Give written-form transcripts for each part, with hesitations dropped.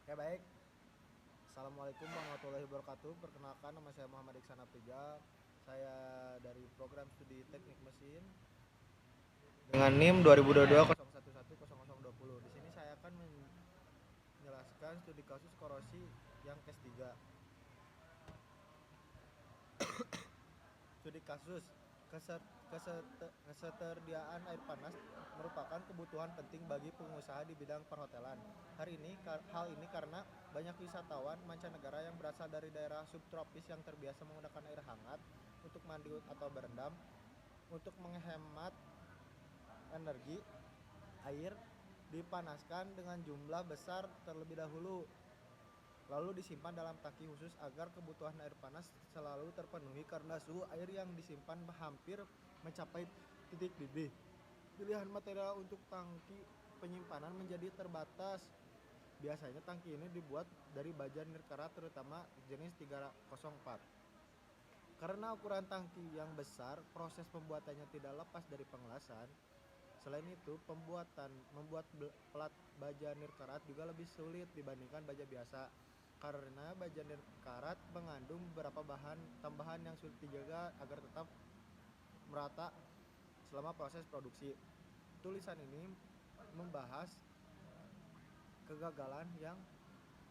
Ya baik, Assalamualaikum warahmatullahi wabarakatuh. Perkenalkan, nama saya Muhammad Iksan Aprija. Saya dari program studi teknik mesin dengan NIM 2022 01110020. Di sini saya akan menjelaskan studi kasus korosi yang case 3. Studi kasus ketersediaan air panas merupakan kebutuhan penting bagi pengusaha di bidang perhotelan. Hal ini karena banyak wisatawan mancanegara yang berasal dari daerah subtropis yang terbiasa menggunakan air hangat untuk mandi atau berendam. Untuk menghemat energi, air dipanaskan dengan jumlah besar terlebih dahulu, lalu disimpan dalam tangki khusus agar kebutuhan air panas selalu terpenuhi karena suhu air yang disimpan hampir mencapai titik didih. Pilihan material untuk tangki penyimpanan menjadi terbatas. Biasanya tangki ini dibuat dari baja nirkara terutama jenis 304. Karena ukuran tangki yang besar, proses pembuatannya tidak lepas dari pengelasan. Selain itu, membuat plat baja nirkarat juga lebih sulit dibandingkan baja biasa karena baja nirkarat mengandung beberapa bahan tambahan yang sulit dijaga agar tetap merata selama proses produksi. Tulisan ini membahas kegagalan yang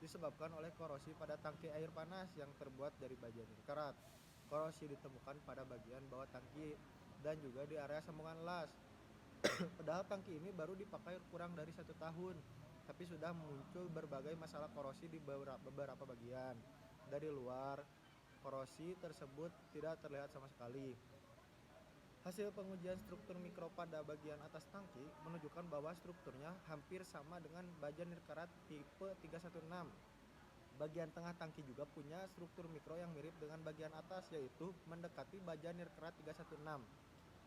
disebabkan oleh korosi pada tangki air panas yang terbuat dari baja nirkarat. Korosi ditemukan pada bagian bawah tangki dan juga di area sambungan las. Padahal tangki ini baru dipakai kurang dari 1 tahun, tapi sudah muncul berbagai masalah korosi di beberapa bagian. Dari luar, korosi tersebut tidak terlihat sama sekali. Hasil pengujian struktur mikro pada bagian atas tangki menunjukkan bahwa strukturnya hampir sama dengan baja nirkarat tipe 316. Bagian tengah tangki juga punya struktur mikro yang mirip dengan bagian atas, yaitu mendekati baja nirkarat 316.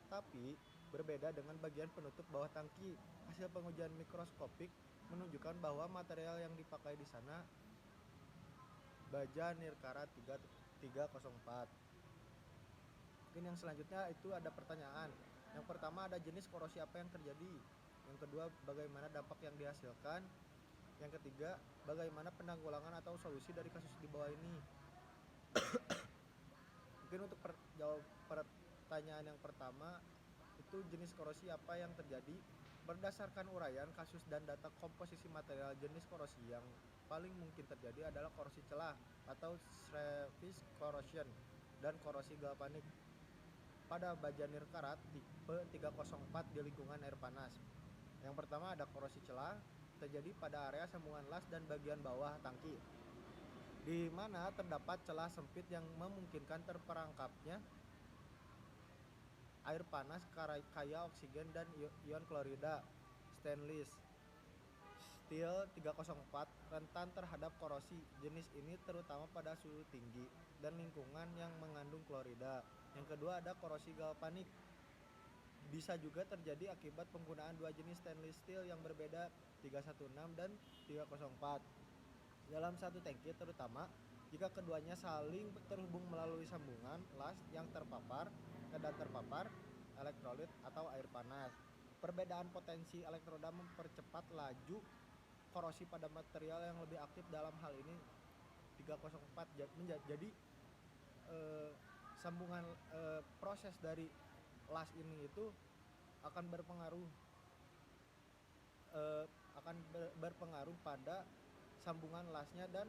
Tapi berbeda dengan bagian penutup bawah tangki. Hasil pengujian mikroskopik menunjukkan bahwa material yang dipakai di sana baja nirkara 304. Mungkin yang selanjutnya itu ada pertanyaan. Yang pertama, ada jenis korosi apa yang terjadi? Yang kedua, bagaimana dampak yang dihasilkan? Yang ketiga, bagaimana penanggulangan atau solusi dari kasus di bawah ini? Mungkin untuk jawab pertanyaan yang pertama, itu jenis korosi apa yang terjadi. Berdasarkan uraian kasus dan data komposisi material, jenis korosi yang paling mungkin terjadi adalah korosi celah atau surface corrosion dan korosi galvanik pada baja nirkarat tipe 304 di lingkungan air panas. Yang pertama ada korosi celah terjadi pada area sambungan las dan bagian bawah tangki, di mana terdapat celah sempit yang memungkinkan terperangkapnya air panas kaya oksigen dan ion klorida. Stainless steel 304 rentan terhadap korosi. Jenis ini terutama pada suhu tinggi dan lingkungan yang mengandung klorida. Yang kedua ada korosi galvanik. Bisa juga terjadi akibat penggunaan dua jenis stainless steel yang berbeda, 316 dan 304, dalam satu tangki, terutama jika keduanya saling terhubung melalui sambungan las yang terpapar elektrolit atau air panas. Perbedaan potensi elektroda mempercepat laju korosi pada material yang lebih aktif, dalam hal ini 304. Jadi sambungan proses dari las ini itu akan berpengaruh pada sambungan lasnya, dan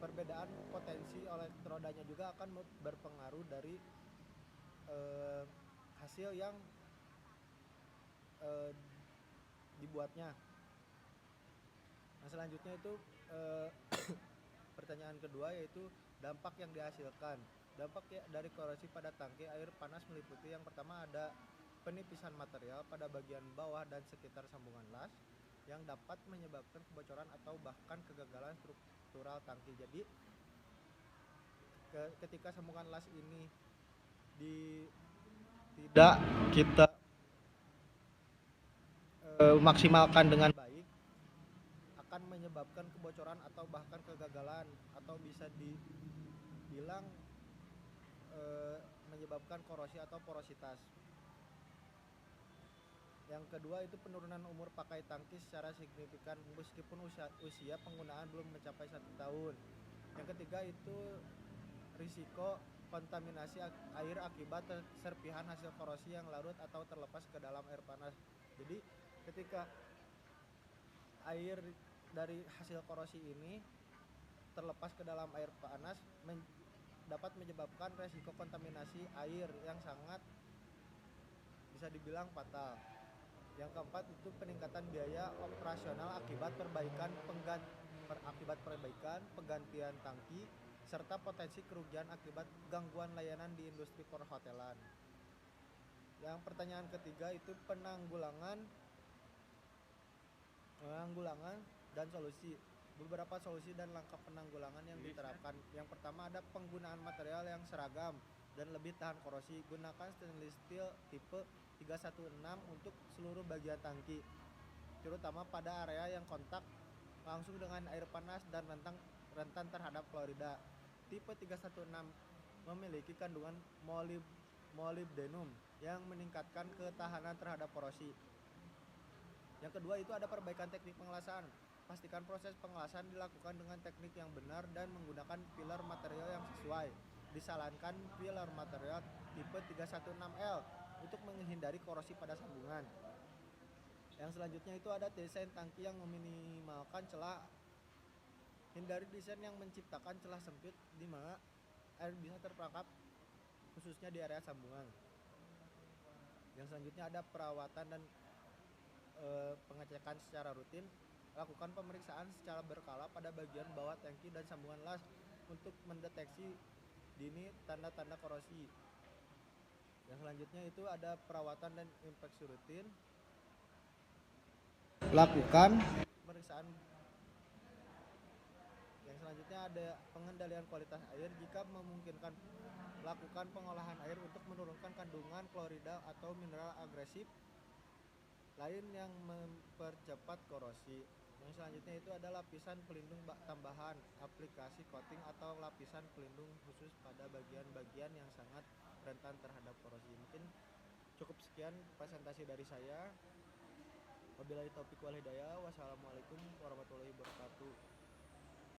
perbedaan potensi elektrodanya juga akan berpengaruh dari hasil yang dibuatnya. Nah, selanjutnya itu pertanyaan kedua, yaitu dampak yang dihasilkan. Dampak dari korosi pada tangki air panas meliputi yang pertama ada penipisan material pada bagian bawah dan sekitar sambungan las yang dapat menyebabkan kebocoran atau bahkan kegagalan struktural tangki. Jadi ketika sambungan las ini tidak kita maksimalkan dengan baik, akan menyebabkan kebocoran atau bahkan kegagalan, atau bisa dibilang menyebabkan korosi atau porositas. Yang kedua itu penurunan umur pakai tangki secara signifikan meskipun usia penggunaan belum mencapai 1 tahun. Yang ketiga itu risiko kontaminasi air akibat serpihan hasil korosi yang larut atau terlepas ke dalam air panas. Jadi ketika air dari hasil korosi ini terlepas ke dalam air panas dapat menyebabkan resiko kontaminasi air yang sangat bisa dibilang fatal. Yang keempat itu peningkatan biaya operasional akibat perbaikan, penggantian tangki, serta potensi kerugian akibat gangguan layanan di industri perhotelan. Yang pertanyaan ketiga itu penanggulangan dan solusi. Beberapa solusi dan langkah penanggulangan yang diterapkan. Yang pertama ada penggunaan material yang seragam dan lebih tahan korosi. Gunakan stainless steel tipe 316 untuk seluruh bagian tangki, terutama pada area yang kontak langsung dengan air panas dan rentan terhadap klorida. Tipe 316 memiliki kandungan molybdenum yang meningkatkan ketahanan terhadap korosi. Yang kedua itu ada perbaikan teknik pengelasan. Pastikan proses pengelasan dilakukan dengan teknik yang benar dan menggunakan filler material yang sesuai. Disarankan filler material tipe 316L untuk menghindari korosi pada sambungan. Yang selanjutnya itu ada desain tangki yang meminimalkan celah. Hindari desain yang menciptakan celah sempit di mana air bisa terperangkap khususnya di area sambungan. Yang selanjutnya ada perawatan dan pengecekan secara rutin. Lakukan pemeriksaan secara berkala pada bagian bawah tangki dan sambungan las untuk mendeteksi dini tanda-tanda korosi. Yang selanjutnya itu ada perawatan dan inspeksi rutin. Lakukan pemeriksaan. Yang selanjutnya ada pengendalian kualitas air. Jika memungkinkan, lakukan pengolahan air untuk menurunkan kandungan klorida atau mineral agresif lain yang mempercepat korosi. Yang selanjutnya itu ada lapisan pelindung tambahan, aplikasi coating atau lapisan pelindung khusus pada bagian-bagian yang sangat rentan terhadap korosi. Mungkin cukup sekian presentasi dari saya. Wabillahi taufiq wal hidayah. Wassalamualaikum warahmatullahi wabarakatuh.